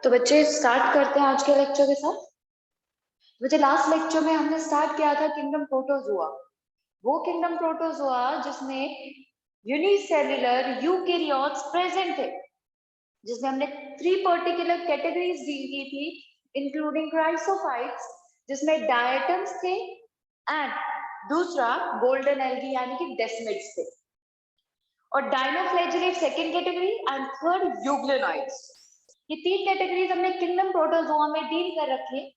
तो बच्चे स्टार्ट करते हैं आज के लेक्चर के साथ। बच्चे लास्ट लेक्चर में हमने स्टार्ट किया था किंगडम प्रोटोजोआ। वो किंगडम प्रोटोजोआ जिसमें यूनिसेल्युलर यूकेरियोट्स प्रेजेंट थे, जिसमें हमने 3 पर्टिकुलर कैटेगरीज डील की थी, इंक्लूडिंग क्राइसोफाइट्स जिसमें डायटम्स थे एंड दूसरा गोल्डन एल्गी यानी कि डेस्मिड्स थे, और dinoflagellate second category and third euglenoids. ये 3 कैटेगरीज हमने किंगडम प्रोटोजोआ में डील कर रखी है।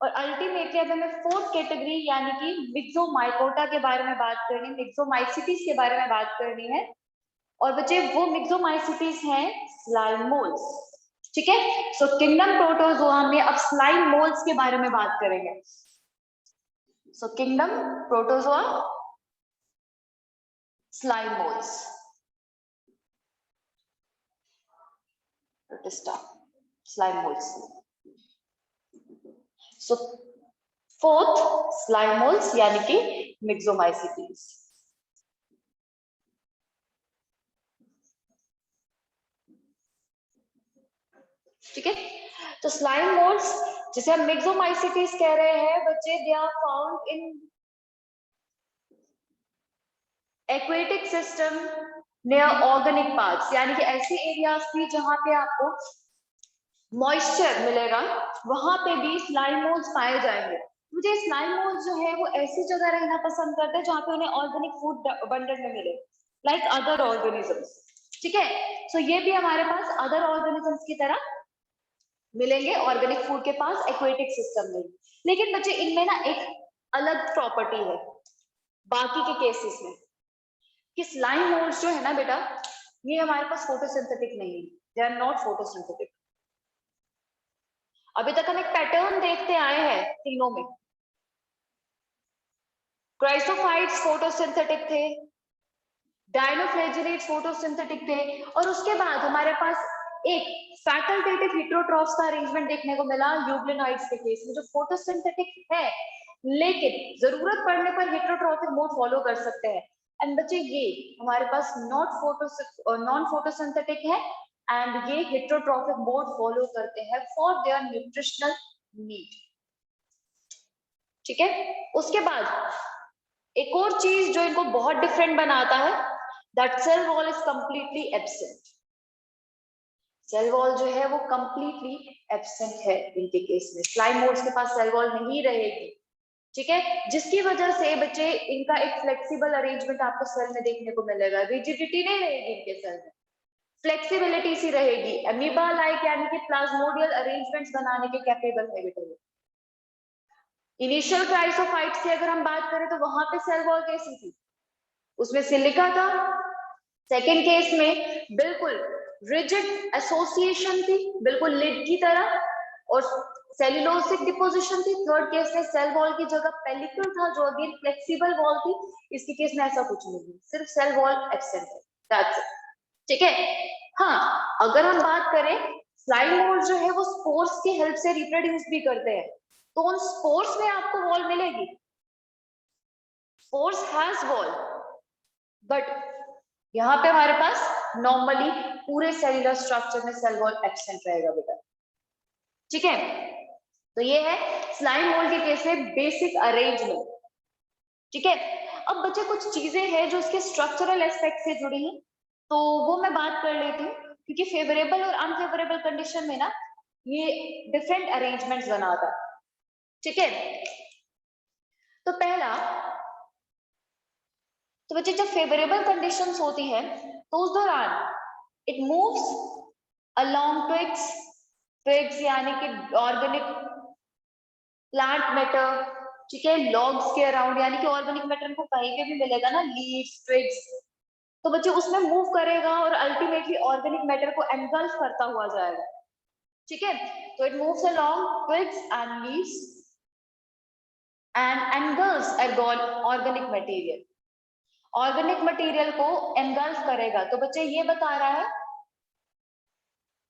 और अल्टीमेटली अब हमें 4th कैटेगरी यानी कि मिक्सोमाइकोटा के बारे में बात करनी, मिक्सोमाइसिटीज के बारे में बात करनी है। और बच्चे वो मिक्सोमाइसिटीज हैं स्लाइम मोल्स। ठीक है, सो किंगडम प्रोटोजोआ में अब स्लाइम मोल्स के बारे में बात करेंगे। So kingdom protozoa slime moulds. Protista slime moulds. So 4th slime moulds यानी कि मिक्सोमाइसिटीज। ठीक है, तो स्लाइम मोल्स जिसे हम मिक्सोमाइसिटीज कह रहे हैं बच्चे, they are found in aquatic system near organic parts, यानी कि ऐसे एरियाज थी जहां पे आपको मॉइस्चर मिलेगा, वहां पे भी स्लाइम मोल्स पाए जाएंगे। मुझे स्लाइम मोल्स जो है वो ऐसी जगह रहना पसंद करते हैं जहां पे उन्हें ऑर्गेनिक फूड अबंडेंट में मिले, लाइक अदर ऑर्गेनिजम्स। ठीक है, सो ये भी हमारे पास अदर ऑर्गेनिजम्स की तरह मिलेंगे ऑर्गेनिक फूड के पास एक्वेटिक सिस्टम में। लेकिन बच्चे इनमें ना एक अलग प्रॉपर्टी है बाकी के केसेस में, कि स्लाइम मोल्स जो है ना बेटा, ये हमारे पास फोटोसिंथेटिक नहीं है, दे आर नॉट फोटोसिंथेटिक। अभी तक हम एक पैटर्न देखते आए हैं तीनों में। क्राइसोफाइट्स फोटोसिंथेटिक थे, डायनोफ्लैजेलेट्स फोटोसिंथेटिक थे, और उसके बाद हमारे पास एक फैकल्टेटिव हेटेरोट्रॉफ्स का अरेंजमेंट देखने को मिला यूग्लेनॉइड्स के केस में, जो फोटोसिंथेटिक है लेकिन जरूरत पड़ने पर हेटेरोट्रॉफिक मोड फॉलो कर सकते हैं। एंड बच्चे ये हमारे पास नॉन फोटोसिंथेटिक है एंड ये हेटेरोट्रॉफिक मोड फॉलो करते हैं फॉर देयर न्यूट्रिशनल नीड। ठीक है, उसके बाद एक और चीज जो इनको बहुत डिफरेंट बनाता है, that cell wall is completely absent. Cell wall जो है वो कंप्लीटली एब्सेंट है इनके केस में। स्लाइम मोल्स के पास सेल वॉल नहीं रहेगी। ठीक है, जिसकी वजह से बच्चे इनका एक फ्लेक्सिबल अरेंजमेंट आपको सेल में देखने को मिलेगा। रिजिडिटी नहीं रहेगी इनके सेल में, फ्लेक्सिबिलिटी सी रहेगी। अमीबा लाइक यानी कि प्लाज्मोडियल अरेंजमेंट्स बनाने के कैपेबल है बेटा। इनिशियल क्राइसोफाइट्स की अगर हम बात करें तो वहां पे सेल वॉल कैसी थी, उसमें सिलिका था। सेकेंड केस में बिल्कुल रिजिड एसोसिएशन थी, बिल्कुल लिड की तरह, और सेल्यूलोसिक डिपोजिशन थी। थर्ड केस में सेल वॉल की जगह पेलिकल था, जो अगेन फ्लेक्सिबल वॉल थी। इसके केस में ऐसा कुछ नहीं है, सिर्फ सेल वॉल एब्सेंट है, दैट्स इट। ठीक है, हाँ अगर हम बात करें स्लाइम मोल्स जो है वो स्पोर्स की हेल्प से रिप्रोड्यूस भी करते हैं, तो उन स्पोर्स में आपको वॉल मिलेगी। स्पोर्स हैज वॉल, बट यहाँ पे हमारे पास नॉर्मली पूरे सेलुलर स्ट्रक्चर में सेल वॉल एब्सेंट रहेगा बेटा। ठीक है, तो ये है स्लाइम मोल्ड के केस में बेसिक अरेंजमेंट। ठीक है, अब बच्चे कुछ चीजें हैं जो इसके स्ट्रक्चरल एस्पेक्ट से जुड़ी हैं, तो वो मैं बात कर लेती हूँ, क्योंकि फेवरेबल और अनफेवरेबल कंडीशन में ना ये डिफरेंट अरेंजमेंट्स बनाता है। ठीक है, तो पहला, तो बच्चे जब फेवरेबल कंडीशंस होती है तो उस दौरान it moves along twigs, twigs यानी कि ऑर्गेनिक प्लांट मैटर। ठीक है, लॉग्स के अराउंड, यानी कि ऑर्गेनिक मैटर को कहीं पे भी मिलेगा ना, लीव्स, ट्विग्स, तो बच्चे उसमें मूव करेगा और अल्टीमेटली ऑर्गेनिक मैटर को एनगल्फ करता हुआ जाएगा। ठीक है, तो it moves along twigs and leaves and engulfs organic material. Organic material को एनगल्फ करेगा, तो बच्चे ये बता रहा है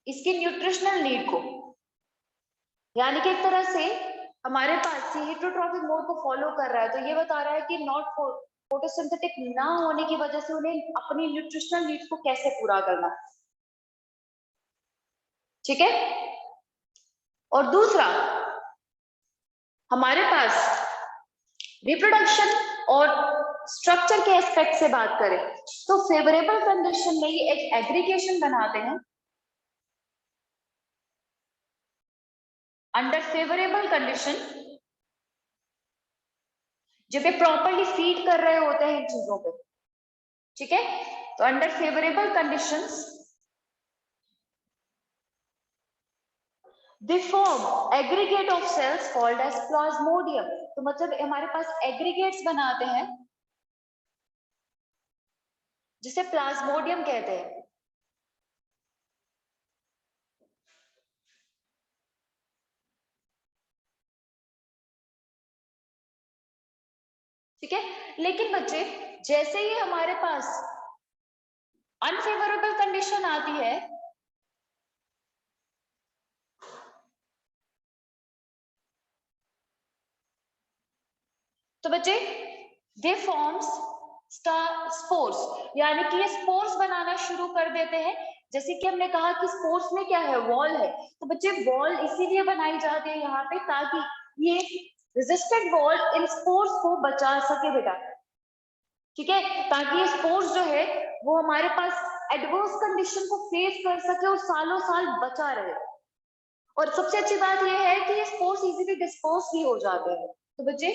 इसकी न्यूट्रिशनल नीड को, यानी कि एक तरह से हमारे पास हेटेरोट्रॉफिक मोड को फॉलो कर रहा है। तो ये बता रहा है कि नॉट फोटोसिंथेटिक ना होने की वजह से उन्हें अपनी न्यूट्रिशनल नीड्स को कैसे पूरा करना। ठीक है, और दूसरा हमारे पास रिप्रोडक्शन और स्ट्रक्चर के एस्पेक्ट से बात करें तो फेवरेबल कंडीशन में ये एक एग्रीगेशन बनाते हैं। अंडर फेवरेबल कंडीशन जब ये प्रॉपरली फीड कर रहे होते हैं इन चीजों पे, ठीक है, तो under favourable conditions they form aggregate of cells called as plasmodium. तो मतलब हमारे पास एग्रीगेट्स बनाते हैं जिसे प्लाज्मोडियम कहते हैं। ठीक है, लेकिन बच्चे जैसे ही हमारे पास अनफेवरेबल कंडीशन आती है तो बच्चे दे फॉर्म्स स्पोर्स, यानी कि ये स्पोर्स बनाना शुरू कर देते हैं। जैसे कि हमने कहा कि स्पोर्स में क्या है, वॉल है, तो बच्चे वॉल इसीलिए बनाई जाती है यहाँ पे ताकि ये रेजिस्टेंट वॉल इन स्पोर्स को बचा सके बेटा। ठीक है, ताकि ये स्पोर्स जो है वो हमारे पास एडवर्स कंडीशन को फेस कर सके और सालों साल बचा रहे। और सबसे अच्छी बात यह है कि ये स्पोर्स इजीली डिस्पोज भी हो जाते हैं। तो बच्चे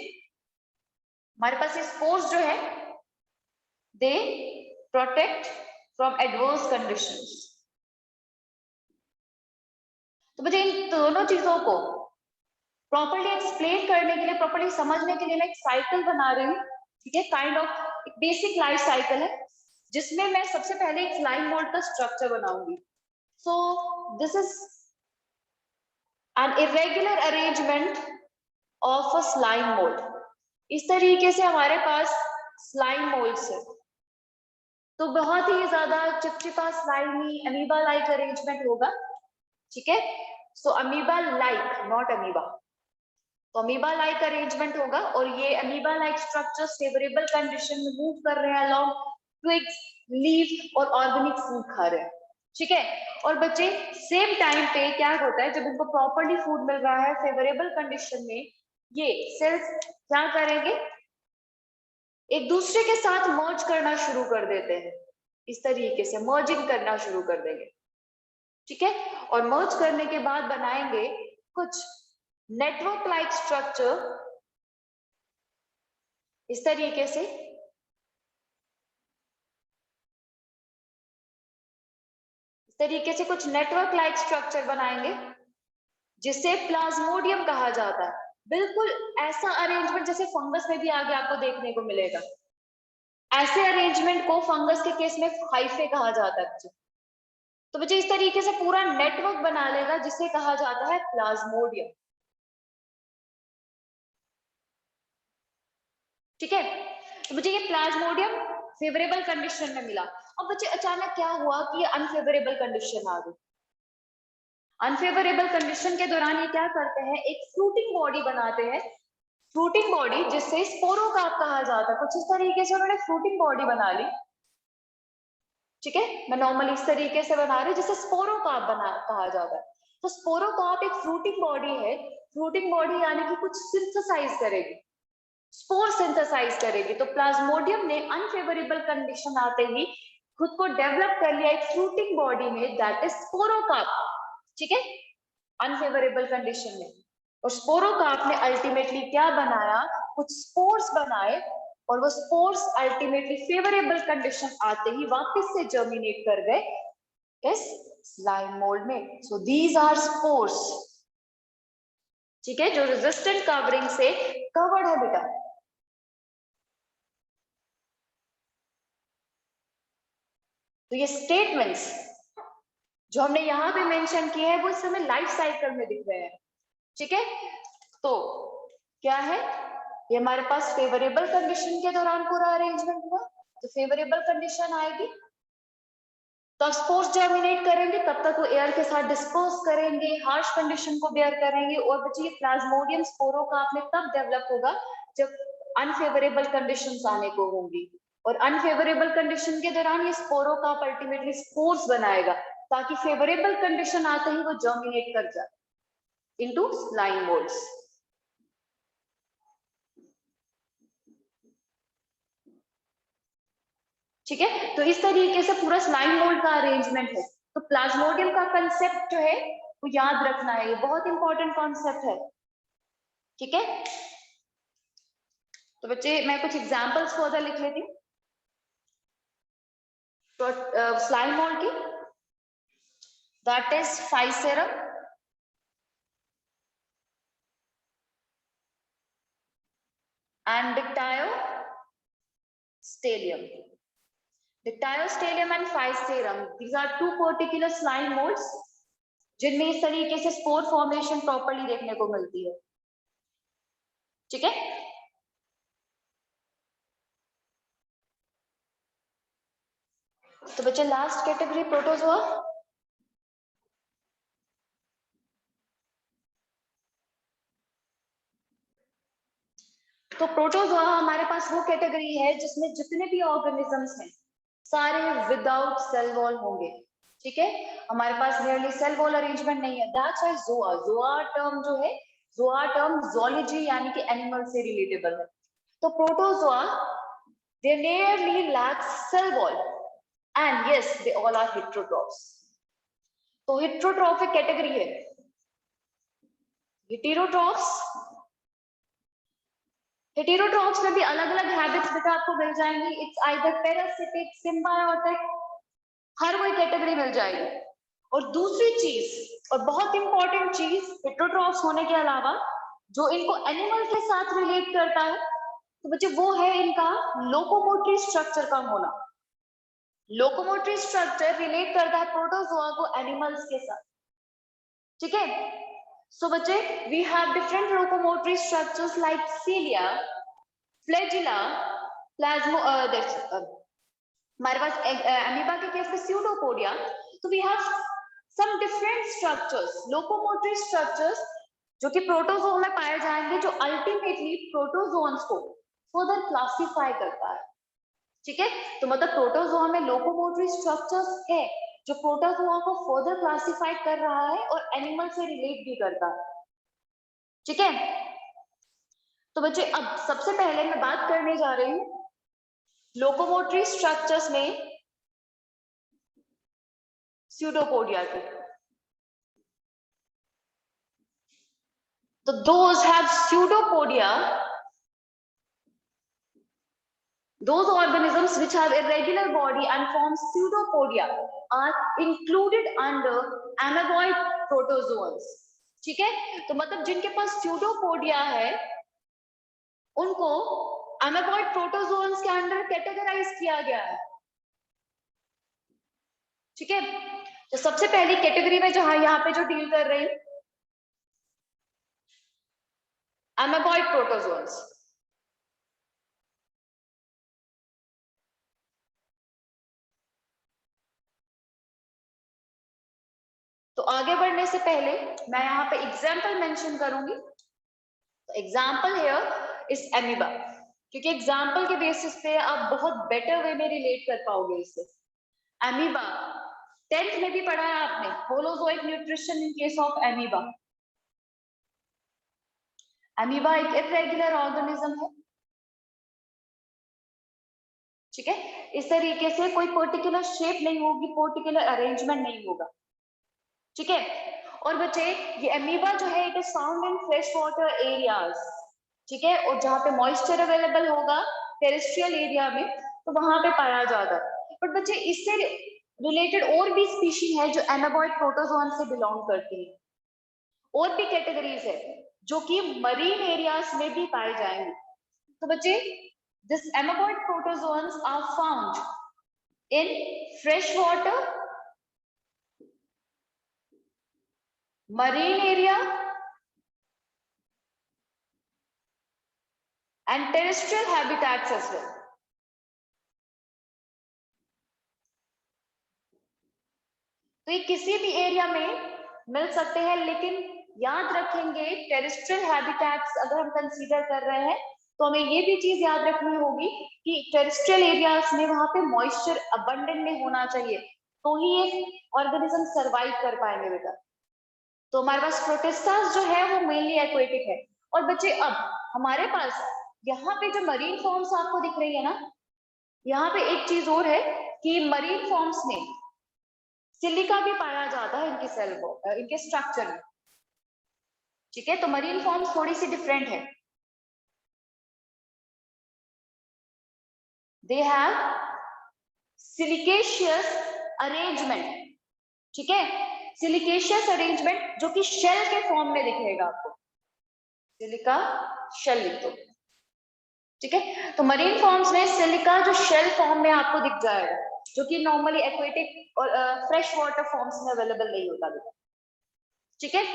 हमारे पास ये स्पोर्स जो है they protect from adverse conditions. तो बच्चे इन दोनों चीजों को प्रॉपर्ली एक्सप्लेन करने के लिए, प्रॉपर्ली समझने के लिए मैं एक साइकिल बना रही हूँ। ठीक है, काइंड ऑफ एक बेसिक लाइफ साइकिल है जिसमें मैं सबसे पहले एक स्लाइम मोल्ड का स्ट्रक्चर बनाऊंगी। सो this is an irregular arrangement of a slime mould. इस तरीके से हमारे पास स्लाइम मोल्ड्स है, तो बहुत ही ज्यादा चिपचिपा स्लाइमी अमीबा लाइक अरेंजमेंट होगा। ठीक है, सो अमीबा लाइक नॉट अमीबा, तो अमीबा लाइक अरेंजमेंट होगा और ये amoeba like structures favourable condition में मूव कर रहे हैं अलोंग ट्विग्स, लीफ और ऑर्गेनिक फूड खा रहे हैं। ठीक है, और बच्चे सेम टाइम पे क्या होता है, जब इनको प्रॉपर्ली फूड मिल रहा है फेवरेबल कंडीशन में, ये सेल्स क्या करेंगे, एक दूसरे के साथ मर्ज करना शुरू कर देते हैं। इस तरीके से मर्जिंग करना शुरू कर देंगे। ठीक है, और मर्ज करने के बाद बनाएंगे कुछ नेटवर्क लाइक स्ट्रक्चर। इस तरीके से कुछ नेटवर्क लाइक स्ट्रक्चर बनाएंगे जिसे प्लाज्मोडियम कहा जाता है। बिल्कुल ऐसा अरेंजमेंट जैसे फंगस में भी आगे आपको देखने को मिलेगा। ऐसे अरेंजमेंट को फंगस के केस में हाइफे कहा जाता है बच्चे। तो बच्चे इस तरीके से पूरा नेटवर्क बना लेगा जिसे कहा जाता है प्लाज्मोडियम। ठीक है, तो बच्चे ये प्लाज्मोडियम फेवरेबल कंडीशन में मिला। अब बच्चे अचानक क्या हुआ कि ये अनफेवरेबल कंडीशन आ गई। अनफेवरेबल कंडीशन के दौरान ये क्या करते हैं, एक फ्रूटिंग बॉडी बनाते हैं। फ्रूटिंग बॉडी जिससे स्पोरोकार्प कहा जाता है। कुछ इस तरीके से उन्होंने फ्रूटिंग बॉडी बना ली। ठीक है, मैं नॉर्मली इस तरीके से बना रही हूँ जिसे स्पोरोकार्प बना कहा जाता है। तो स्पोरोकार्प एक फ्रूटिंग बॉडी है। फ्रूटिंग बॉडी यानी कि कुछ सिंथेसाइज करेगी, स्पोर सिंथेसाइज करेगी। तो प्लाज्मोडियम ने अनफेवरेबल कंडीशन आते ही खुद को डेवलप कर लिया एक फ्रूटिंग बॉडी में, दैट इज स्पोरोकार्प। ठीक है, अनफेवरेबल कंडीशन में। और स्पोरोकार्प ने अल्टीमेटली क्या बनाया, कुछ स्पोर्स बनाए और वो स्पोर्स अल्टीमेटली फेवरेबल कंडीशन आते ही वापस से जर्मिनेट कर गए इस स्लाइम मोल्ड में। So these are spores. ठीक है, जो रेजिस्टेंट कवरिंग से कवर्ड है बेटा। तो ये स्टेटमेंट्स जो हमने यहाँ पे मेंशन किए हैं वो इस समय लाइफ साइकिल में दिख रहे हैं। ठीक है, तो क्या है, ये हमारे पास फेवरेबल कंडीशन के दौरान पूरा अरेंजमेंट हुआ। तो फेवरेबल कंडीशन आएगी तो स्पोर्स जर्मिनेट करेंगे, तब तक वो एयर के साथ डिस्पोज करेंगे, हार्श कंडीशन को बेयर करेंगे। और बच्चे प्लाज्मोडियम स्पोरोकार्प में तब डेवलप होगा जब अनफेवरेबल कंडीशंस आने को होंगी। और अनफेवरेबल कंडीशन के दौरान ये स्पोरोकार्प अल्टीमेटली स्पोर्स बनाएगा ताकि फेवरेबल कंडीशन आते ही वो जर्मिनेट कर जाए। into slime molds. ठीक है, तो इस तरीके से पूरा स्लाइम मोल्ड का अरेंजमेंट है। तो प्लाज्मोडियम का कंसेप्ट जो है वो याद रखना है, ये बहुत इंपॉर्टेंट कॉन्सेप्ट है। ठीक है, तो बच्चे मैं कुछ एग्जांपल्स फर्दर लिख लेती हूँ तो स्लाइम मोल्ड की। That is physarum, and Dictyostelium. Dictyostelium and Physarum, these are two particular slime molds जिनमें इस तरीके से स्पोर फॉर्मेशन प्रॉपर्ली देखने को मिलती है। ठीक है, तो बच्चे लास्ट कैटेगरी प्रोटोजोआ। तो प्रोटोजोआ हमारे पास वो कैटेगरी है जिसमें जितने भी ऑर्गेनिजम्स हैं सारे विदाउट सेल वॉल होंगे। ठीक है, हमारे पास नियरली सेल वॉल अरेंजमेंट नहीं है। That's why Zoa, Zoa term जो है, जोआ टर्म जोलॉजी यानी कि एनिमल से रिलेटेबल है। तो protozoa they nearly lack cell wall and yes they all are heterotrophs. तो हेटेरोट्रॉफिक कैटेगरी है। हेटेरोट्रॉफ्स, हेटेरोट्रॉफ्स में भी अलग अलग हैबिट्स बेटा आपको मिल जाएंगी। इट्स आइदर पैरासिटिक, सिम्बायोटिक, हर कोई कैटेगरी मिल जाएगी। और दूसरी चीज और बहुत इंपॉर्टेंट चीज हेटेरोट्रॉफ्स होने के अलावा जो इनको एनिमल के साथ रिलेट करता है तो बच्चे वो है इनका लोकोमोटरी स्ट्रक्चर का होना। लोकोमोटरी स्ट्रक्चर रिलेट करता है प्रोटोजोआ को एनिमल्स के साथ। ठीक है, सो बच्चे we have different locomotory structures like cilia, flagella, प्लाज्मो हमारे पास अमीबा के केस में स्यूडोपोडिया। तो we have some different structures, locomotory structures जो कि प्रोटोजोआ में पाए जाएंगे, जो अल्टीमेटली प्रोटोजोन्स को फर्दर क्लासिफाई करता है। ठीक है, तो मतलब प्रोटोजोआ में लोकोमोटरी स्ट्रक्चर्स है जो प्रोटोजोआ को फर्दर क्लासिफाई कर रहा है और एनिमल से रिलेट भी करता है। ठीक है, तो बच्चे अब सबसे पहले मैं बात करने जा रही हूँ लोकोमोटरी स्ट्रक्चर्स में स्यूडोपोडिया के। तो those have pseudopodia, those organisms which have irregular body and form pseudopodia are included under amoeboid protozoans. ठीक है, तो मतलब जिनके पास स्यूडोपोडिया है उनको amoeboid protozoans के अंडर कैटेगराइज किया गया है। ठीक है, तो सबसे पहली कैटेगरी में जो यहाँ पे जो डील कर रही हूँ amoeboid protozoans। तो आगे बढ़ने से पहले मैं यहाँ पे एग्जाम्पल मेंशन करूंगी। एग्जाम्पल हियर इज एमीबा, क्योंकि एग्जाम्पल के बेसिस पे आप बहुत बेटर वे में रिलेट कर पाओगे इससे। एमीबा 10th में भी पढ़ा है आपने, holozoic nutrition in case of amoeba. Amoeba एक इर्रेगुलर ऑर्गेनिज्म है। ठीक है, इस तरीके से कोई पर्टिकुलर शेप नहीं होगी, पर्टिकुलर अरेंजमेंट नहीं होगा। ठीक है, और बच्चे ये एमीबा जो है it is found in fresh water areas. ठीक है, और जहाँ पे मॉइस्चर अवेलेबल होगा टेरेस्ट्रियल एरिया में तो वहां पे पाया जाता है। बट बच्चे इससे रिलेटेड और भी स्पीशीज है जो एनाबॉइड प्रोटोजोन से बिलोंग करती है। और भी कैटेगरीज है जो कि मरीन एरियाज में भी पाए जाएंगे। तो बच्चे this amoeboid protozoans are found in fresh water, marine area and terrestrial habitats as well. तो ये किसी भी एरिया में मिल सकते हैं, लेकिन याद रखेंगे टेरेस्ट्रियल हैबिटेट्स अगर हम कंसीडर कर रहे हैं तो हमें ये भी चीज याद रखनी होगी कि टेरेस्ट्रियल एरियाज में वहां पे मॉइस्चर अबंडेंट में होना चाहिए तो ही ये ऑर्गेनिज्म सरवाइव कर पाएंगे बेटा। तो हमारे पास प्रोटिस्टास जो है वो मेनली एक्वेटिक है। और बच्चे अब हमारे पास यहाँ पे जो मरीन फॉर्म्स आपको दिख रही है ना, यहाँ पे एक चीज और है कि मरीन फॉर्म्स में सिलिका भी पाया जाता है इनके सेल इनके स्ट्रक्चर में। ठीक है, तो मरीन फॉर्म्स थोड़ी सी डिफरेंट है। They have siliceous arrangement. ठीक है, सिलिकेशियस अरेंजमेंट जो कि शेल के फॉर्म में दिखेगा आपको, सिलिका शेल लिख दो। ठीक है, तो मरीन फॉर्म्स में सिलिका जो शेल फॉर्म में आपको दिख जाएगा, जो कि नॉर्मली एक्वेटिक और फ्रेश वाटर फॉर्म्स में अवेलेबल नहीं होता। ठीक है,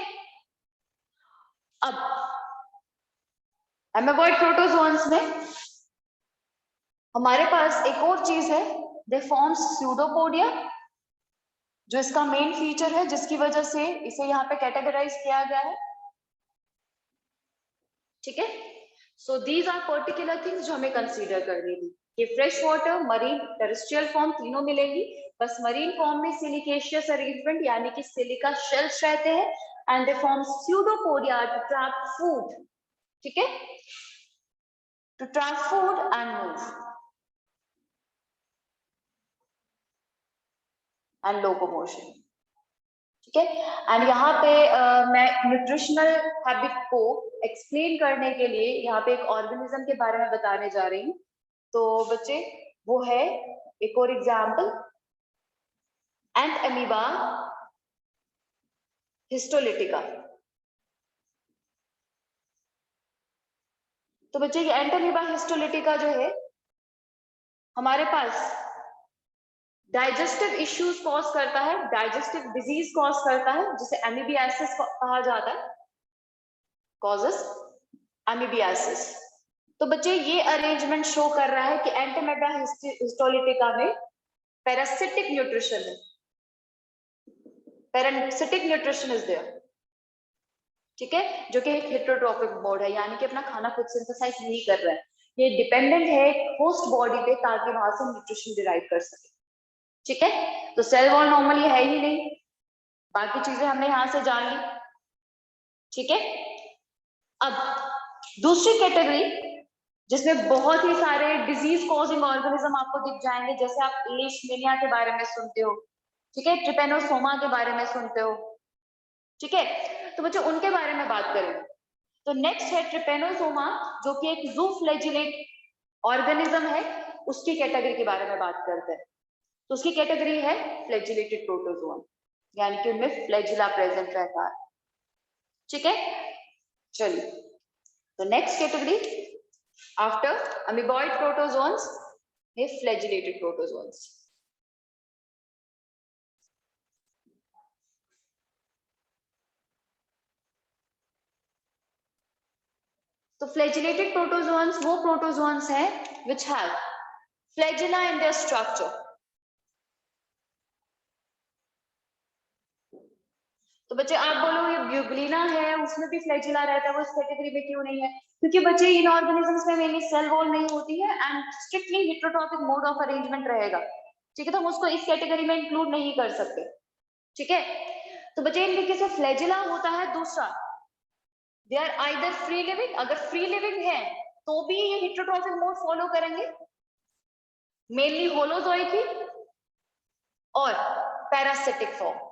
अब एमेबॉइड प्रोटोजोन्स में हमारे पास एक और चीज है, दे फॉर्म्स स्यूडोपोडिया, जो इसका मेन फीचर है, जिसकी वजह से इसे यहाँ पे कैटेगराइज किया गया है। ठीक है, so these are particular things जो हमें कंसीडर करनी थी कि fresh water, marine, terrestrial form तीनों मिलेंगी। बस मरीन फॉर्म में सिलिकेशियस अरेंजमेंट यानी कि सिलिका शेल्स रहते हैं and they form pseudopodia to trap food. ठीक है, to trap food and move and locomotion. ठीक है, एंड यहाँ पे मैं न्यूट्रिशनल हैबिट को एक्सप्लेन करने के लिए यहाँ पे एक ऑर्गेनिज्म के बारे में बताने जा रही हूँ। तो बच्चे वो है एक और एग्जाम्पल, एंट अमीबा हिस्टोलिटिका। तो बच्चे ये एंट अमीबा हिस्टोलिटिका जो है हमारे पास डाइजेस्टिव इश्यूज कॉज करता है, डाइजेस्टिव डिजीज कॉज करता है, जिसे एमीबियासिस कहा जाता है, कॉजेस एमीबियासिस। तो बच्चे ये अरेंजमेंट शो कर रहा है कि एंट अमीबा हिस्टोलिटिका में पैरासिटिक न्यूट्रिशन है, पैरासिटिक न्यूट्रिशन इज देयर। ठीक है, जो कि एक हेटेरोट्रॉफिक मोड है, यानी कि अपना खाना खुद सिंथेसाइज नहीं कर रहा है, ये डिपेंडेंट है होस्ट बॉडी पे ताकि वहां से न्यूट्रिशन डिराइव कर सके। ठीक है, तो सेल वॉल नॉर्मली है ही नहीं, बाकी चीजें हमने यहां से जान ली। ठीक है, अब दूसरी कैटेगरी जिसमें बहुत ही सारे डिजीज कॉजिंग ऑर्गेनिज्म आपको दिख जाएंगे, जैसे आप लेशमेनिया के बारे में सुनते हो, ठीक है, ट्रिपेनोसोमा के बारे में सुनते हो। ठीक है, तो बच्चों उनके बारे में बात करें तो नेक्स्ट है ट्रिपेनोसोमा, जो कि एक ज़ूफ्लैजिलेट ऑर्गेनिज्म है, उसकी कैटेगरी के बारे में बात करते हैं। तो उसकी कैटेगरी है फ्लैजिलेटेड प्रोटोजोआ, यानी कि उनमें फ्लैजिला प्रेजेंट रहता है। ठीक है, चलिए, तो next category after amoeboid protozoans है फ्लैजिलेटेड प्रोटोजोन्स। तो फ्लैजिलेटेड प्रोटोजोन्स वो प्रोटोजोन्स हैं which have flagella in their structure। तो बच्चे आप बोलो ये ब्यूग्लिना है, उसमें भी फ्लैजिला रहता है, वो इस कैटेगरी में क्यों नहीं है? क्योंकि बच्चे इन ऑर्गेनिजम्स में मेनली सेल वॉल नहीं होती है and strictly heterotrophic mode of arrangement रहेगा। ठीक है, तो हम उसको इस कैटेगरी में इंक्लूड नहीं कर सकते। ठीक है, तो बच्चे इनके किसी फ्लैजिला होता है। दूसरा, they are either free living, अगर फ्री लिविंग है तो भी ये हेटेरोट्रॉपिक मोड फॉलो करेंगे, मेनली होलोजोइक ही और पैरासिटिक फॉर्म।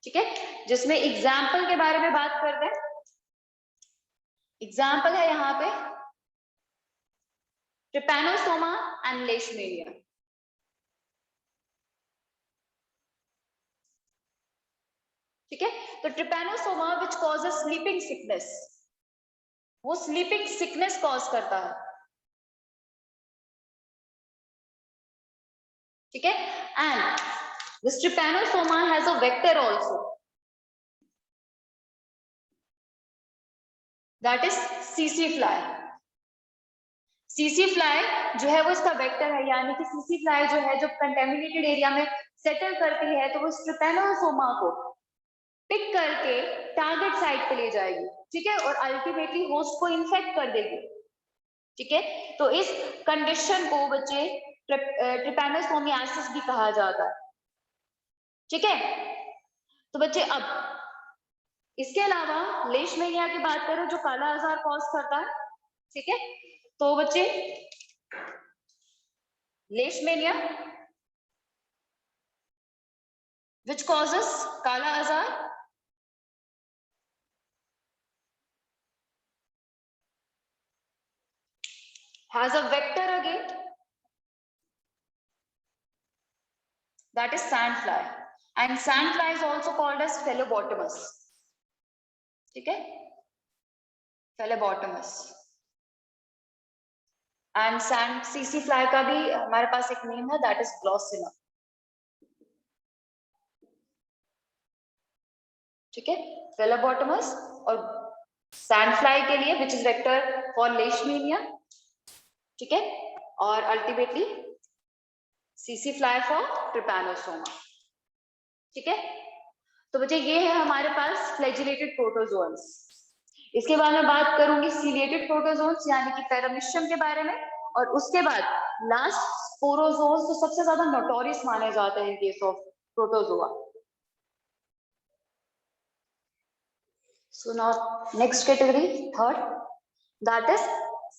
ठीक है, जिसमें एग्जाम्पल के बारे में बात करते हैं। एग्जाम्पल है यहाँ पे ट्रिपैनोसोमा एंड लेशमेनिया। ठीक है, तो Trypanosoma which causes sleeping sickness, वो स्लीपिंग सिकनेस कॉज करता है। ठीक है, and this Trypanosoma has a vector also, that is CC fly. CC fly जो है वो इसका वेक्टर है, यानी कि सीसी फ्लाई जो है, जो कंटेमिनेटेड एरिया में सेटल करती है, तो वो ट्रिपैनोसोमा को पिक करके टारगेट साइट पे ले जाएगी। ठीक है, और अल्टीमेटली होस्ट को इन्फेक्ट कर देगी। ठीक है, तो इस कंडीशन को बच्चे ट्रिपैनोसोमियासिस भी कहा जाता है। ठीक है, तो बच्चे अब इसके अलावा लेशमेनिया की बात करें जो काला आजार कॉज करता है। ठीक है, तो बच्चे लेशमेनिया which causes kala azar, has a vector again, that is sandfly, and sandfly is also called as phlebotomous. ठीक है, phlebotomous, and sand CC fly का भी हमारे पास एक नेम है, that is glossina. ठीक है, phlebotomous और sandfly के लिए which is vector for leishmania. ठीक है, और ultimately CC fly for trypanosoma. ठीक है, तो बच्चे ये है हमारे पास फ्लैजिलेटेड प्रोटोजोन्स। इसके बाद मैं बात करूंगी सीलिएटेड प्रोटोजोन्स यानी कि पैरामीशियम के बारे में, और उसके बाद लास्ट स्पोरोजोन्स तो सबसे ज्यादा नोटोरियस माने जाते हैं in case of protozoa. So now next category third, that is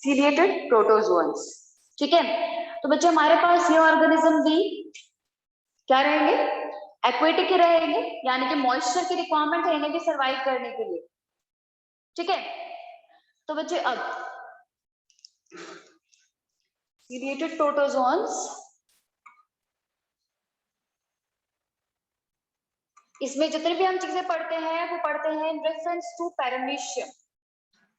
ciliated protozoans. ठीक है, तो बच्चे हमारे पास ये ऑर्गेनिज्म भी क्या रहेंगे, एक्वेटिक ही रहेंगे, यानी कि मॉइस्चर की रिक्वायरमेंट है इन्हें भी सर्वाइव करने के लिए। ठीक है, तो बच्चे अब सीलिएटेड प्रोटोजोन्स, इसमें जितने भी हम चीजें पढ़ते हैं वो पढ़ते हैं इन रेफरेंस टू पैरामीशियम।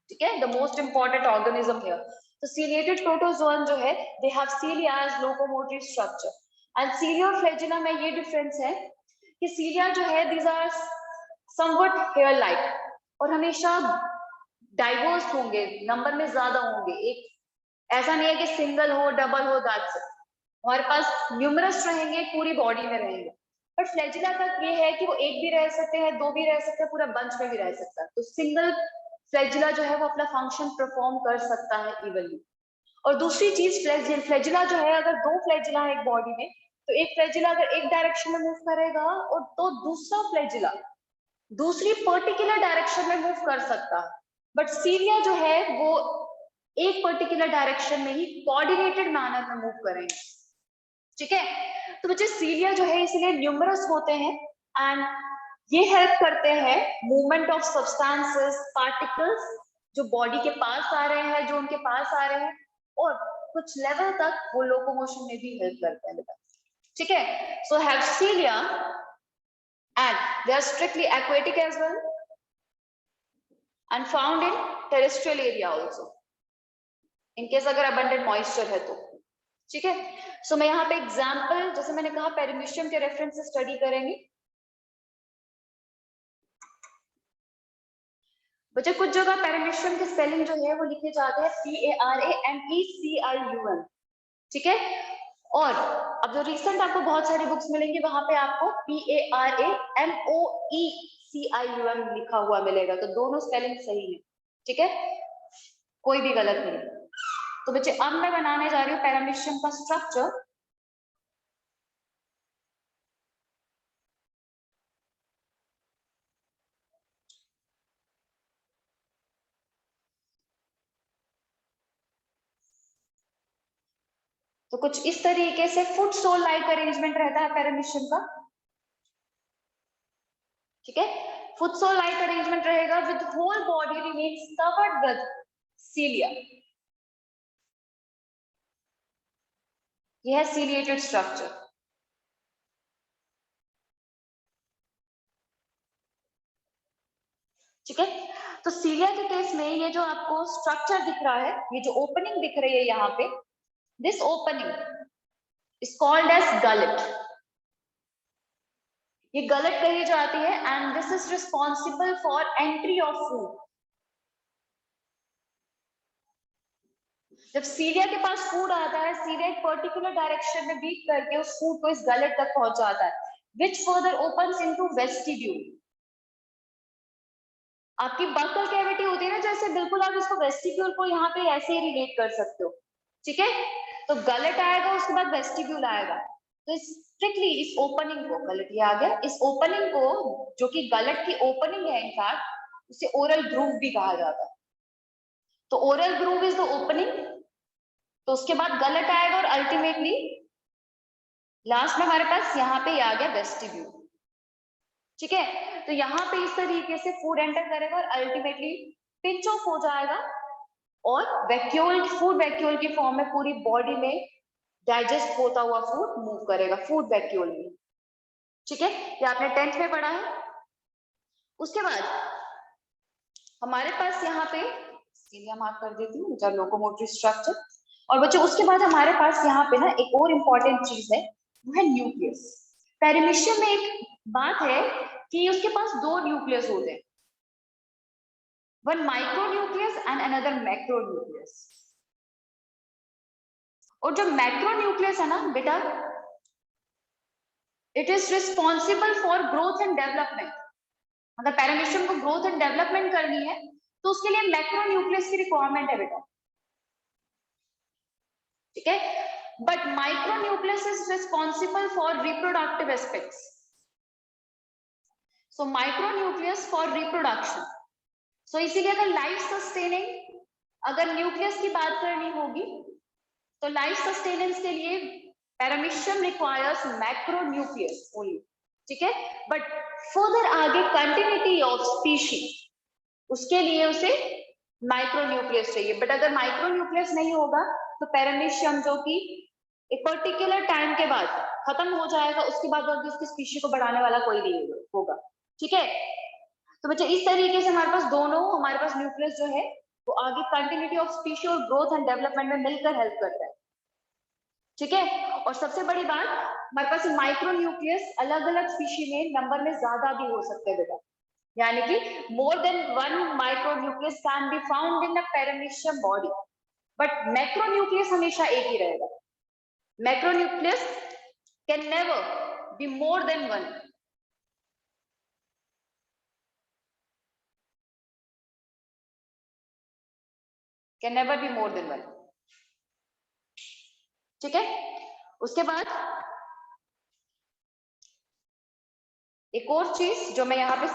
ठीक है, the most important organism here. तो सीलिएटेड प्रोटोजोन जो है they have cilia as locomotive structure, and cilia और फ्लैजिला में ये डिफरेंस है कि सीलिया जो है these are somewhat hair like और हमेशा डाइवर्स होंगे, नंबर में ज्यादा होंगे, एक ऐसा नहीं है कि सिंगल हो डबल हो, दैट्स इट। हमारे पास न्यूमरस रहेंगे, पूरी बॉडी में रहेंगे। बट फ्लैजिला का ये है कि वो एक भी रह सकते हैं, दो भी रह सकते हैं, पूरा बंच में भी रह सकता है। तो सिंगल फ्लैजिला जो है वो अपना फंक्शन परफॉर्म कर सकता है इवनली। और दूसरी चीज फ्लैजिला जो है, अगर दो फ्लैजिला है एक बॉडी में, तो एक फ्लैजिला अगर एक डायरेक्शन में मूव करेगा और तो दूसरा फ्लैजिला दूसरी पर्टिकुलर डायरेक्शन में मूव कर सकता है। बट सीलिया जो है वो एक पर्टिकुलर डायरेक्शन में ही कोऑर्डिनेटेड मैनर में मूव करेंगे। ठीक है, तो बच्चे सीलिया जो है इसलिए न्यूमरस होते हैं एंड ये हेल्प करते हैं मूवमेंट ऑफ सब्सटेंसेस, पार्टिकल्स जो बॉडी के पास आ रहे हैं, जो उनके पास आ रहे हैं, और कुछ लेवल तक वो लोकोमोशन में भी हेल्प करते हैं बेटा। ठीक है, so have cilia and they are strictly aquatic as well and found in terrestrial area also in case अगर abundant moisture है तो। ठीक है, सो मैं यहाँ पे एग्जाम्पल, जैसे मैंने कहा पैरामीशियम के रेफरेंस से स्टडी करेंगे। बच्चे कुछ जगह पैरामीशियम के स्पेलिंग जो है वो लिखे जाते हैं PARAMECIUM। ठीक है, और अब जो रिसेंट आपको बहुत सारी बुक्स मिलेंगी वहां पे आपको PARAMOECIUM लिखा हुआ मिलेगा, तो दोनों स्पेलिंग सही है। ठीक है, कोई भी गलत नहीं। तो बच्चे अब मैं बनाने जा रही हूँ पैरामीशियम का स्ट्रक्चर। तो कुछ इस तरीके से फुट सोल लाइक अरेंजमेंट रहता है पैरामीशियम का। ठीक है, फुट सोल लाइक अरेंजमेंट रहेगा with whole body remains covered with cilia. यह है सीलिएटेड स्ट्रक्चर। ठीक है, तो सीलिया के केस में ये जो आपको स्ट्रक्चर दिख रहा है, ये जो ओपनिंग दिख रही है यहाँ पे, this opening is called as gullet. ये गलेट कही जाती है and this is responsible for entry of food. जब सीलिया के पास फूड आता है, सीलिया एक पर्टिकुलर डायरेक्शन में बीट करके उस फूड को इस गलेट तक पहुंचाता है, which further opens into vestibule. आपकी बकल कैविटी होती है ना, जैसे बिल्कुल आप इसको वेस्टिब्यूल को यहाँ पे ऐसे ही रिलेट कर सकते हो। ठीक है, तो गलट आएगा, उसके बाद वेस्टिब्यूल आएगा। तो स्ट्रिक्टली इस ओपनिंग को, गलट ये आ गया, इस ओपनिंग को जो कि गलट की ओपनिंग है इनफैक्ट, उसे ओरल ग्रूव भी कहा जाता है। तो oral groove is the opening, तो उसके बाद गलट आएगा और अल्टीमेटली लास्ट में हमारे पास यहाँ पे आ गया वेस्टिब्यूल। ठीक है, तो यहाँ पे इस तरीके से फूड एंटर करेगा और अल्टीमेटली पिंच ऑफ हो जाएगा और वैक्यूल, फूड वैक्यूल की फॉर्म में पूरी बॉडी में डाइजेस्ट होता हुआ फूड मूव करेगा फूड वैक्यूल में। ठीक है, ये आपने 10th में पढ़ा है। उसके बाद हमारे पास यहाँ पे, इसके लिए मार्क कर देती हूँ जब लोकोमोटरी स्ट्रक्चर। और बच्चों उसके बाद हमारे पास यहाँ पे ना एक और इम्पोर्टेंट चीज है, वो है न्यूक्लियस। पेरिमीशियम में एक बात है कि उसके पास दो न्यूक्लियस होते हैं, one micro nucleus and another macro nucleus. और जो मैक्रो न्यूक्लियस है ना बेटा, it is responsible for growth and development. अगर पेरिमीशियम को ग्रोथ एंड डेवलपमेंट करनी है तो उसके लिए मैक्रो न्यूक्लियस की रिक्वायरमेंट है बेटा। ठीक है, but micro nucleus is responsible for reproductive aspects. So micro nucleus for reproduction. So इसीलिए अगर लाइफ सस्टेनिंग, अगर न्यूक्लियस की बात करनी होगी तो लाइफ सस्टेनेंस के लिए पेरिमीशियम रिक्वायर्स मैक्रो न्यूक्लियस ओनली। ठीक है, बट फर्दर आगे कंटिन्यूटी ऑफ स्पीशीज, उसके लिए उसे माइक्रो न्यूक्लियस चाहिए। बट अगर माइक्रो न्यूक्लियस नहीं होगा तो पेरिमीशियम जो कि एक पर्टिकुलर टाइम के बाद खत्म हो जाएगा, उसके बाद उसकी स्पीशी को बढ़ाने वाला कोई नहीं होगा। ठीक है, तो बच्चे इस तरीके से हमारे पास दोनों, हमारे पास न्यूक्लियस जो है वो आगे कंटिन्यूटी ऑफ स्पीशी और ग्रोथ एंड डेवलपमेंट में मिलकर हेल्प करता है। ठीक है, और सबसे बड़ी बात, हमारे पास माइक्रो न्यूक्लियस अलग अलग स्पीशी में नंबर में ज्यादा भी हो सकते हैं बेटा, यानी कि more than one micro nucleus can be found in the paramecium body, but macro nucleus हमेशा एक ही रहेगा। Macro nucleus can never be more than one. Can never be more than one. ठीक है, उसके बाद एक और चीज जो मैं यहाँ पे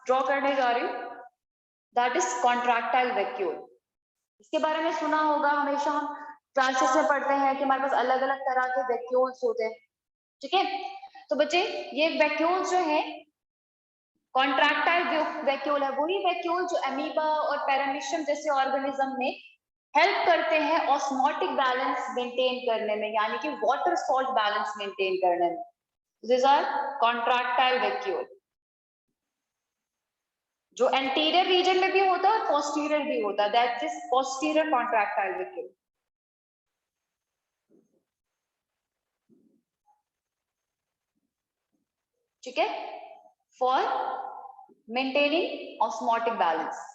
ड्रॉ करने जा रही हूँ, दैट इज कॉन्ट्रैक्टाइल वैक्यूल। इसके बारे में सुना होगा, हमेशा हम क्लासेस में पढ़ते हैं कि हमारे पास अलग अलग तरह के वैक्यूल्स होते हैं। ठीक है, तो बच्चे ये वैक्यूल्स जो है कॉन्ट्रैक्टाइल वैक्यूल है, वही वैक्यूल जो अमीबा और पैरामीशियम जैसे ऑर्गेनिज्म में हेल्प करते हैं ऑस्मोटिक बैलेंस मेंटेन करने में, यानी कि वाटर सॉल्ट बैलेंस मेंटेन करने में। दिस आर कॉन्ट्रैक्टाइल वैक्यूल, जो एंटीरियर रीजन में भी होता है और पोस्टीरियर भी होता है, that is posterior contractile vacuole. ठीक है, for maintaining osmotic balance,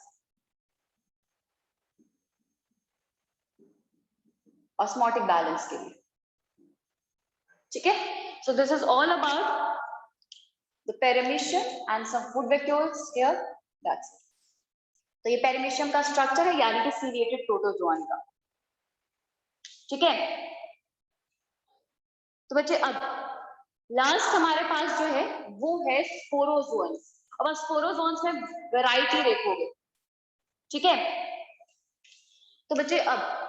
osmotic balance के लिए। ठीक है, so this is all about the paramecium and some food vacuoles here, that's it. तो ये पेरिमीशियम का स्ट्रक्चर है, यानी कि सीरिएटेड प्रोटोजोआ का। ठीक है, तो बच्चे अब लास्ट हमारे पास जो है वो है स्पोरोजोन्स। अब स्पोरोजोन्स में वैरायटी देखोगे। ठीक है, तो बच्चे अब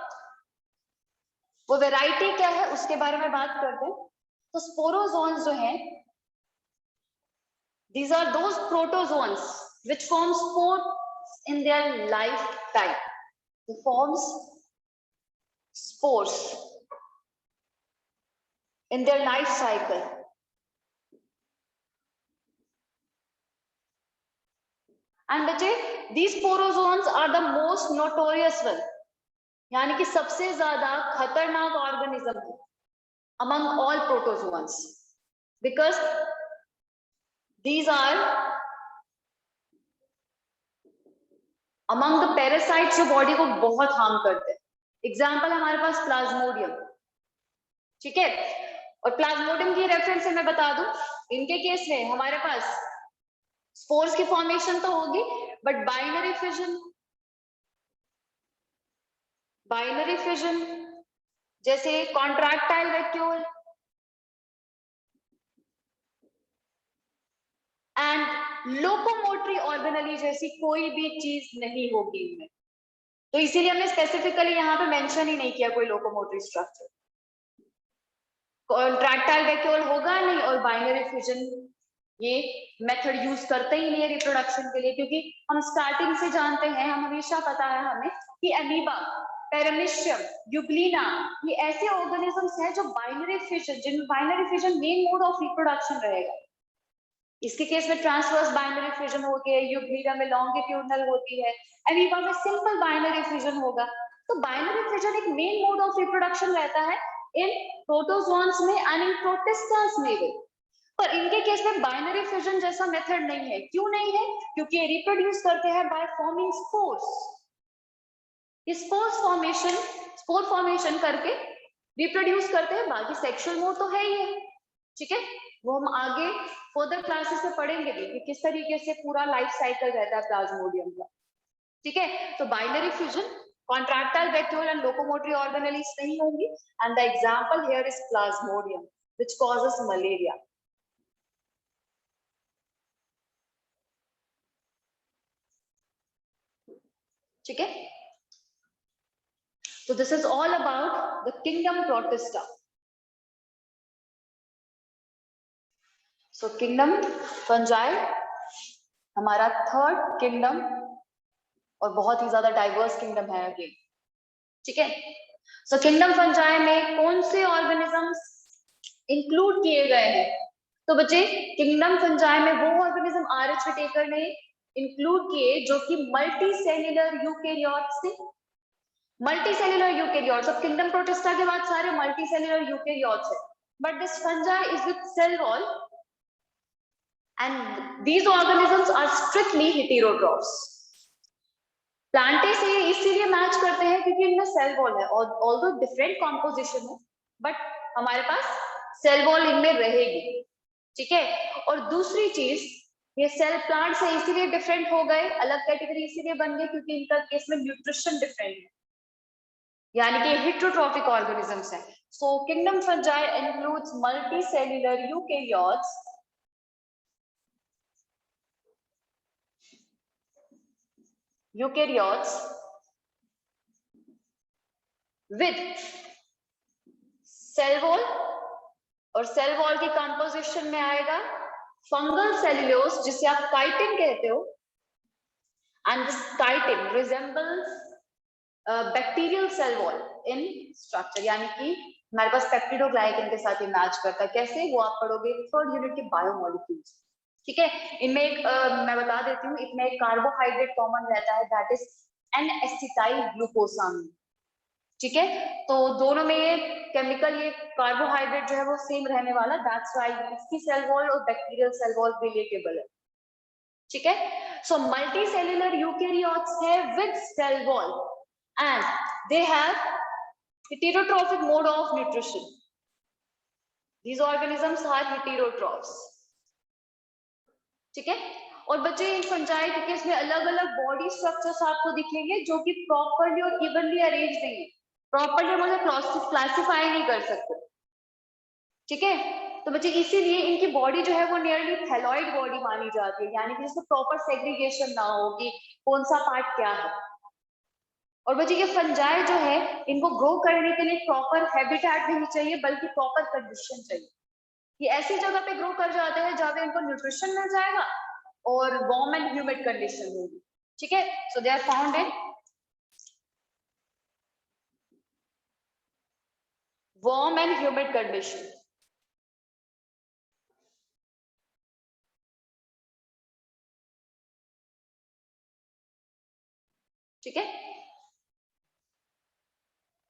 वो वैरायटी क्या है उसके बारे में बात करते हैं। तो स्पोरोजोन्स जो है, these are those protozoans which form spores in their lifetime. They forms spores in their life cycle. And बच्चे these sporozoans are the most notorious one, यानी कि सबसे ज्यादा खतरनाक ऑर्गेनिज्म है among all protozoans, because these are among the parasites जो body को बहुत हार्म करते हैं। एग्जाम्पल हमारे पास प्लाज्मोडियम। ठीक है, और प्लाज्मोडियम की रेफरेंस से मैं बता दूं, इनके केस में हमारे पास स्पोर्स की फॉर्मेशन तो होगी, बट बाइनरी फिजन जैसे contractile vacuole and locomotory organelle जैसी कोई भी चीज नहीं होगी इनमें। तो इसीलिए हमने स्पेसिफिकली यहाँ पे मेंशन ही नहीं किया कोई लोकोमोटरी स्ट्रक्चर। कॉन्ट्रैक्टाइल वैक्यूल होगा नहीं, और बाइनरी फिजन ये मेथड यूज करते ही नहीं है रिप्रोडक्शन के लिए, क्योंकि हम स्टार्टिंग से जानते हैं, हम हमेशा पता है हमें कि अमीबा, पैरामीशियम, यूग्लिना, ये ऐसे ऑर्गेनिजम्स हैं जो बाइनरी फिजन, जिनमें binary fission main mode of reproduction रहेगा। इसके केस में ट्रांसवर्स बाइनरी फिजन होती है, यूग्लिना में लॉन्गिट्यूडनल होती है, अमीबा में सिंपल बाइनरी फिजन होगा। तो बाइनरी फिजन एक मेन मोड ऑफ रिप्रोडक्शन रहता है इन प्रोटोजोन्स में एंड इन प्रोटिस्टास में भी। पर इनके केस में बाइनरी फिजन जैसा मेथड नहीं है। क्यों नहीं है? क्योंकि ये रिप्रोड्यूस करते हैं by forming spores. Spore formation करके रिप्रोड्यूस करते हैं, बाकी सेक्सुअल मोड तो है ही है। ठीक है, वो हम आगे फर्दर क्लासेस में पढ़ेंगे भी कि किस तरीके से पूरा लाइफ साइकिल रहता है प्लाज्मोडियम का। ठीक है, तो binary fusion, contractile vacuole and locomotory organelles नहीं होंगी, and the example here is Plasmodium which causes malaria. ठीक है, so this is all about the kingdom Protista. So kingdom fungi हमारा थर्ड किंगडम और बहुत ही ज्यादा डाइवर्स किंगडम है again. ठीक है, सो किंगडम फंजाई में कौन से ऑर्गेनिजम्स इंक्लूड किए गए हैं? तो बच्चे किंगडम फंजाई में वो ऑर्गेनिज्म आर.एच. विटेकर ने इंक्लूड किए जो कि मल्टी सेल्यूलर यूकेरियोट्स थे। मल्टी सेल्यूलर यूकेरियोट्स, अब किंगडम प्रोटिस्टा के बाद सारे मल्टी सेल्यूलर यूकेरियोट्स है, but this fungi is with cell wall and these organisms are strictly heterotrophs. Plantae से इसीलिए मैच करते हैं क्योंकि इनमें सेल वॉल है, और ऑल्दो डिफरेंट कॉम्पोजिशन है बट हमारे पास सेल वॉल इनमें रहेगी। ठीक है, और दूसरी चीज, ये सेल प्लांट से इसीलिए डिफरेंट हो गए, अलग कैटेगरी इसीलिए बन गए क्योंकि इनका केस में न्यूट्रिशन डिफरेंट है, यानी कि हेटेरोट्रॉफिक ऑर्गेनिजम्स है। So kingdom fungi includes multicellular eukaryotes with cell wall, और सेल वॉल की कंपोजिशन में आएगा फंगल सेल्यूलोज जिसे आप काइटिन कहते हो, and this chitin resembles bacterial cell wall in structure, यानी कि हमारे पास पेप्टिडोग्लाइकन के साथ ही मैच करता है। कैसे? वो आप पढ़ोगे थर्ड यूनिट के बायोमोलिक्यूल्स। ठीक है, इनमें एक मैं बता देती हूँ, इसमें एक कार्बोहाइड्रेट कॉमन रहता है, that is an acetyl glucosamine. ठीक है, तो दोनों में ये केमिकल, ये कार्बोहाइड्रेट जो है वो सेम रहने वाला, दैट्स व्हाई इसकी सेल वॉल और बैक्टीरियल सेल वॉल रिलेटेबल है। ठीक है, सो मल्टी सेल्यूलर यूकेरियोट्स है with cell wall and they have heterotrophic mode of nutrition. These organisms are heterotrophs. ठीक है, और बच्चे इन फंजाई के केस में अलग अलग बॉडी स्ट्रक्चर्स आपको दिखेंगे जो कि प्रॉपर्ली और इवनली अरेंज नहीं है। प्रॉपर्ली मतलब क्लासिफाई नहीं कर सकते। ठीक है, तो बच्चे इसीलिए इनकी बॉडी जो है वो नियरली थैलॉइड बॉडी मानी जाती है, यानी कि जिसमें प्रॉपर सेग्रीगेशन ना हो कि कौन सा पार्ट क्या है। और बच्चे ये फंजाई जो है, इनको ग्रो करने के लिए प्रॉपर हैबिटेट नहीं चाहिए बल्कि प्रॉपर कंडीशन चाहिए। ये ऐसी जगह पे ग्रो कर जाते हैं जहां पे इनको न्यूट्रिशन मिल जाएगा और वार्म एंड ह्यूमिड कंडीशन होगी। ठीक है, so they are found in warm and humid condition. ठीक है,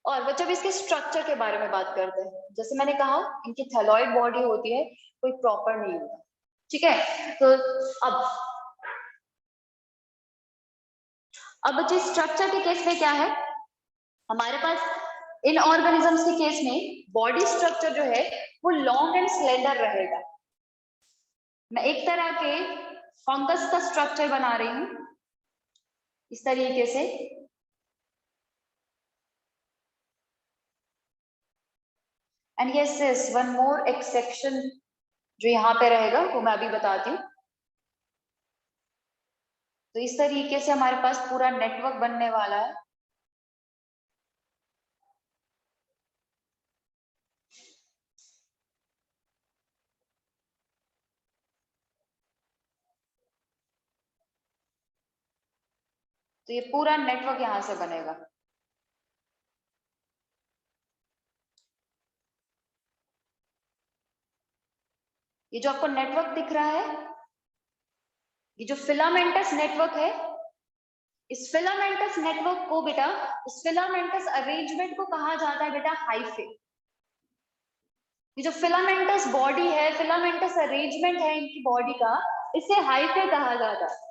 और बच्चे अब इसके स्ट्रक्चर के बारे में बात करते हैं। जैसे मैंने कहा इनकी थैलॉइड बॉडी होती है, कोई प्रॉपर नहीं होता। ठीक है, तो अब बच्चे स्ट्रक्चर के केस में क्या है, हमारे पास इन ऑर्गेनिजम्स के केस में बॉडी स्ट्रक्चर जो है वो लॉन्ग एंड स्लेंडर रहेगा। मैं एक तरह के फंगस का स्ट्रक्चर बना रही हूं इस तरीके से, and yes yes one more exception जो यहाँ पे रहेगा वो मैं अभी बताती हूँ। तो इस तरीके से हमारे पास पूरा नेटवर्क बनने वाला है। तो ये पूरा नेटवर्क यहां से बनेगा। ये जो आपको नेटवर्क दिख रहा है, ये जो फिलामेंटस नेटवर्क है, इस फिलामेंटस नेटवर्क को बेटा, इस फिलामेंटस अरेंजमेंट को कहा जाता है बेटा हाइफे। ये जो फिलामेंटस बॉडी है, फिलामेंटस अरेंजमेंट है इनकी बॉडी का, इसे हाइफे कहा जाता है।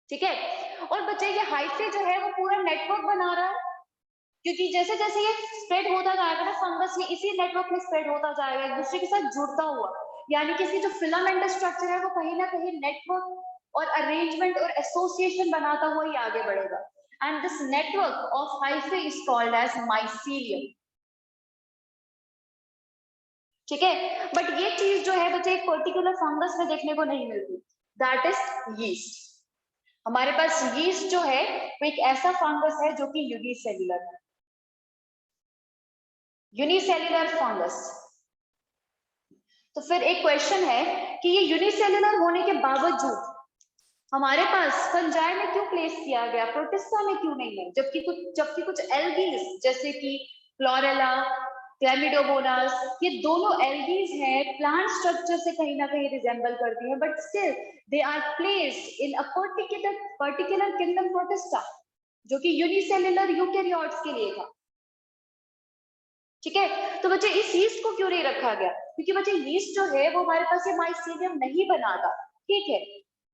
ठीक है। और बच्चे ये हाइफे जो है वो पूरा नेटवर्क बना रहा है, क्योंकि जैसे जैसे ये स्प्रेड होता जाएगा ना फंगस, ये इसी नेटवर्क में स्प्रेड होता जाएगा एक दूसरे के साथ जुड़ता हुआ, यानी कि इसकी जो फिलामेंटस स्ट्रक्चर है वो कहीं ना कहीं नेटवर्क और अरेंजमेंट और एसोसिएशन बनाता हुआ ही आगे बढ़ेगा। And this network of hyphae is called as mycelium. ठीक है। बट ये चीज जो है बच्चे एक पर्टिकुलर फंगस में देखने को नहीं मिलती, दैट इज यीस्ट। हमारे पास यीस्ट जो है वो एक ऐसा फंगस है जो कि यूनिसेल्युलर है, यूनिसेल्युलर फंगस। तो फिर एक क्वेश्चन है कि ये यूनिसेल्युलर होने के बावजूद हमारे पास फंजाई में क्यों प्लेस किया गया, प्रोटिस्टा में क्यों नहीं है, जबकि कुछ एल्गीज जैसे कि क्लोरेला, क्लेमिडोमोनास, ये दोनों एल्गीज हैं, प्लांट स्ट्रक्चर से कहीं ना कहीं रिजेंबल करती हैं, but still they are placed in a particular kingdom protista, जो कि यूनिसेल्युलर यूकेरियोट्स के लिए था। ठीक है। तो बच्चे इस यीस्ट को क्यों नहीं रखा गया, क्योंकि बच्चे यीस्ट जो है वो हमारे पास ये माइसीलियम नहीं बनाता, ठीक है,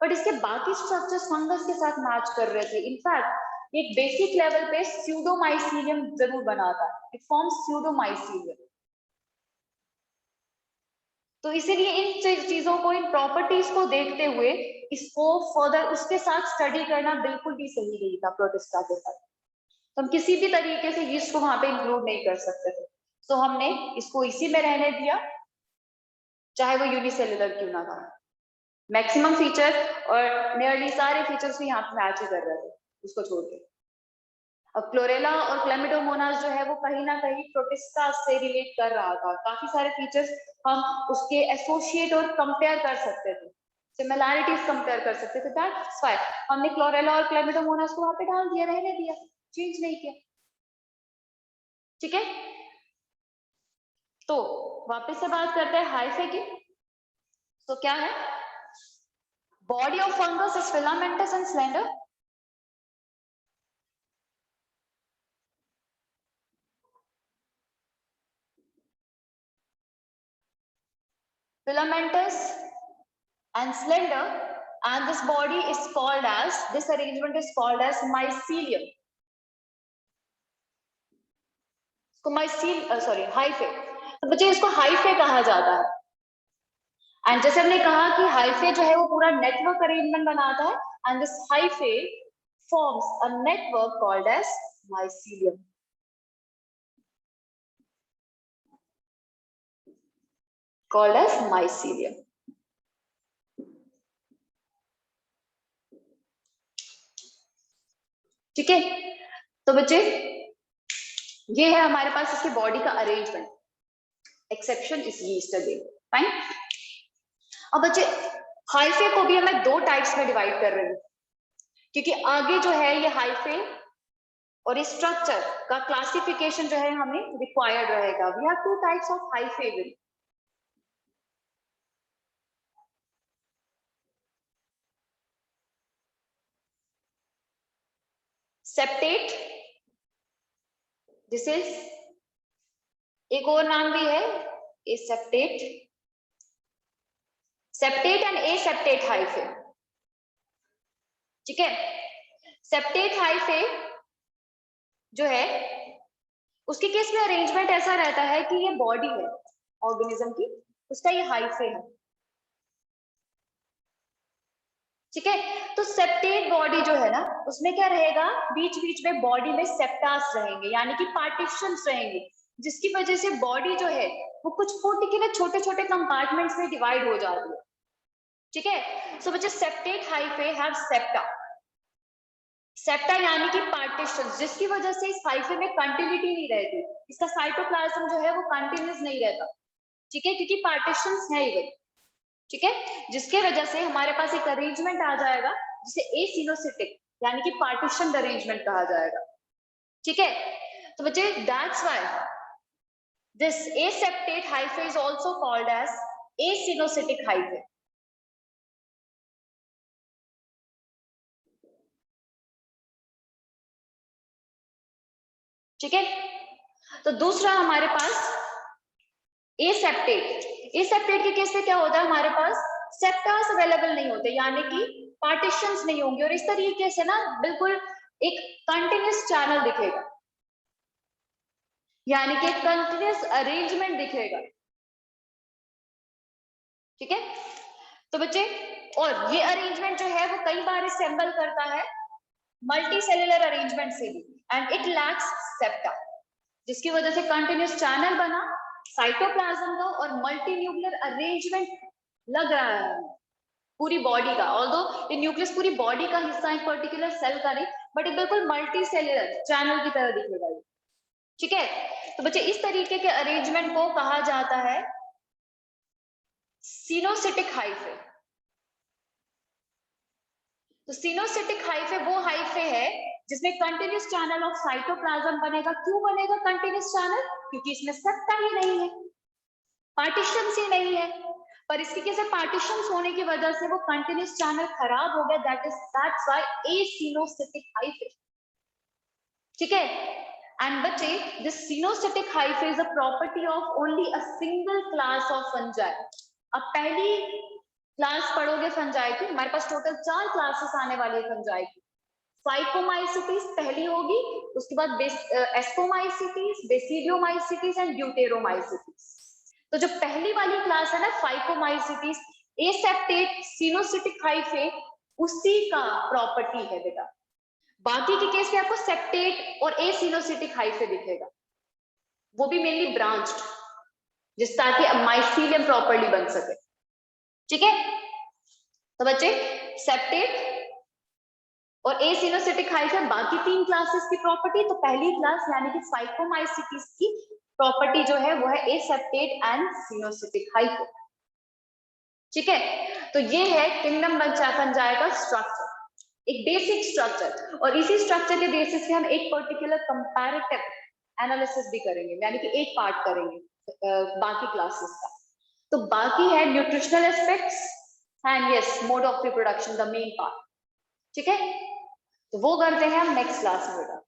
बट इसके बाकी स्ट्रक्चर्स फंगस के साथ मैच कर रहे थे। इनफैक्ट एक बेसिक लेवल पे स्यूडोमाइसीलियम जरूर बनाता, इट फॉर्म्स स्यूडोमाइसीलियम। तो इसीलिए इन चीजों को, इन प्रॉपर्टीज को देखते हुए इसको फर्दर उसके साथ स्टडी करना बिल्कुल भी सही नहीं था प्रोटिस्टा के साथ। तो हम किसी भी तरीके से यीस्ट को वहां पे इंक्लूड नहीं कर सकते थे, तो हमने इसको इसी में रहने दिया, चाहे वो यूनिसेल्युलर क्यों ना था। मैक्सिमम फीचर और नियरली सारे फीचर्स भी यहाँ पे मैच ही कर रहे थे उसको छोड़ के। अब क्लोरेला और क्लेमिडोमोनास जो है वो कहीं ना कहीं प्रोटिस्टा से रिलेट कर रहा था, काफी सारे फीचर्स हम उसके एसोसिएट और कंपेयर कर सकते थे, सिमिलैरिटीज कंपेयर कर सकते थे, दैट्स व्हाई हमने क्लोरेला और क्लेमिडोमोनास को वहां पे डाल दिया, रहने दिया, चेंज नहीं किया। ठीक है। तो वापस से बात करते हैं हाइफे की। तो क्या है, body of fungus is filamentous and slender. Filamentous and slender, and this body is called as, this arrangement is called as mycelium. इसको हाइफे, तो बच्चे इसको हाइफे कहा जाता है। एंड जैसे हमने कहा कि हाइफे जो है वो पूरा नेटवर्क अरेंजमेंट बनाता है, and this hyphae forms a network called as mycelium. Called as mycelium. ठीक है। तो बच्चे ये है हमारे पास इसकी बॉडी का arrangement, exception is yeast again, fine. अब बच्चे हाइफे को भी हमें दो टाइप्स में डिवाइड कर रहे हैं, क्योंकि आगे जो है ये हाइफे और इस स्ट्रक्चर का क्लासिफिकेशन जो है हमें रिक्वायर्ड रहेगा। We have two types of hyphae will, septate, this is, एक और नाम भी है aseptate, septate and aseptate hyphae. ठीक है। सेप्टेट हाइफे जो है उसके केस में अरेंजमेंट ऐसा रहता है कि ये बॉडी है ऑर्गेनिज्म की, उसका ये हाइफे है। ठीक है। तो सेप्टेट बॉडी जो है ना उसमें क्या रहेगा, बीच बीच में बॉडी में सेप्टास रहेंगे, यानी कि पार्टीशंस रहेंगे, जिसकी वजह से बॉडी जो है वो कुछ पर्टिकुलर छोटे छोटे कंपार्टमेंट्स में डिवाइड हो जाती है, ठीक है। सो बच्चे septate hyphae have septa, septa यानी कि पार्टीशन, जिसकी वजह से इस हाइफे में कंटिन्यूटी नहीं रहती, इसका साइटोप्लाज्म जो है वो कंटिन्यूस नहीं रहता, ठीक है, क्योंकि पार्टीशंस है इधर, ठीक है, जिसके वजह से हमारे पास एक अरेंजमेंट आ जाएगा जिसे एसिनोसिटिक यानी कि पार्टीशन अरेंजमेंट कहा जाएगा, ठीक है। तो बच्चे that's why this aseptate hyphae is also called as acinocytic hyphae। ठीक है, तो दूसरा हमारे पास एसेप्टेट, एसेप्टेट के केस में क्या होता है, हमारे पास सेप्टास अवेलेबल नहीं होते, यानी कि पार्टीशंस नहीं होंगे, और इस तरीके से ना बिल्कुल एक कंटिन्यूस चैनल दिखेगा, यानी कि कंटिन्यूस अरेंजमेंट दिखेगा, ठीक है। तो बच्चे, और ये अरेंजमेंट जो है वो कई बार असेंबल करता है मल्टी सेलुलर अरेंजमेंट से भी, एंड इट लैक्स सेप्टा, जिसकी वजह से कंटिन्यूस चैनल बना साइटोप्लाज्म का और मल्टी न्यूक्लियर अरेंजमेंट लग रहा है पूरी बॉडी का, ऑल्दो ये न्यूक्लियस पूरी बॉडी का हिस्सा है, पर्टिकुलर सेल का नहीं, बट ये बिल्कुल मल्टी सेलुलर चैनल की तरह दिखेगा ये, ठीक है। तो बच्चे इस तरीके के अरेंजमेंट को कहा जाता है सिनोसिटिक हाइफे। तो सिनोसिटिक हाइफे वो हाइफे है जिसमें कंटिन्यूस चैनल ऑफ साइटोप्लाज्म बनेगा। क्यों बनेगा कंटिन्यूस चैनल? क्योंकि इसमें सेप्टा ही नहीं है, पार्टीशंस ही नहीं है, पर इसके कैसे पार्टीशंस होने की वजह से वो कंटिन्यूस चैनल खराब हो गया, दैट्स व्हाई एसिनोसिटिक हाइफे, ठीक है। एंड बच्चे this coenocytic hyphae is a property of only a single class of fungi. अब पहली क्लास पढ़ोगे फंजाई की, हमारे पास टोटल 4 क्लासेस आने वाली है फंजाई की। फाइकोमाइसिटीज पहली होगी, उसके बाद एस्कोमाइसिटीज, बेसिडियोमाइसिटीज एंड ड्यूटेरोमाइसिटीज। तो जो पहली वाली क्लास है ना फाइकोमाइसिटीज, एसेप्टेट सिनोसिटिक हाइफे उसी का प्रॉपर्टी है बेटा। बाकी के केस में आपको सेप्टेट और एसिनोसिटिक हाइफे दिखेगा, वो भी मेनली ब्रांच्ड, जिस ताकि माइसीलियम प्रॉपर्ली बन सके, ठीक है। तो बच्चे सेप्टेट और एसिनोसिटिक हाइफे बाकी 3 क्लासेस की प्रॉपर्टी, तो पहली क्लास यानी कि फाइकोमाइसिटीज की प्रॉपर्टी जो है वो है एसेप्टेट एंड सिनोसिटिक हाइफे, ठीक है। तो ये है किंगडम फंजाई का स्ट्रक्चर, एक बेसिक स्ट्रक्चर, और इसी स्ट्रक्चर के बेसिस पे हम एक पर्टिकुलर कंपैरेटिव एनालिसिस भी करेंगे, यानी कि एक पार्ट करेंगे बाकी क्लासेस का। तो बाकी है nutritional aspects and yes mode of reproduction, the main part, ठीक है। तो वो करते हैं हम नेक्स्ट क्लास में बेटा।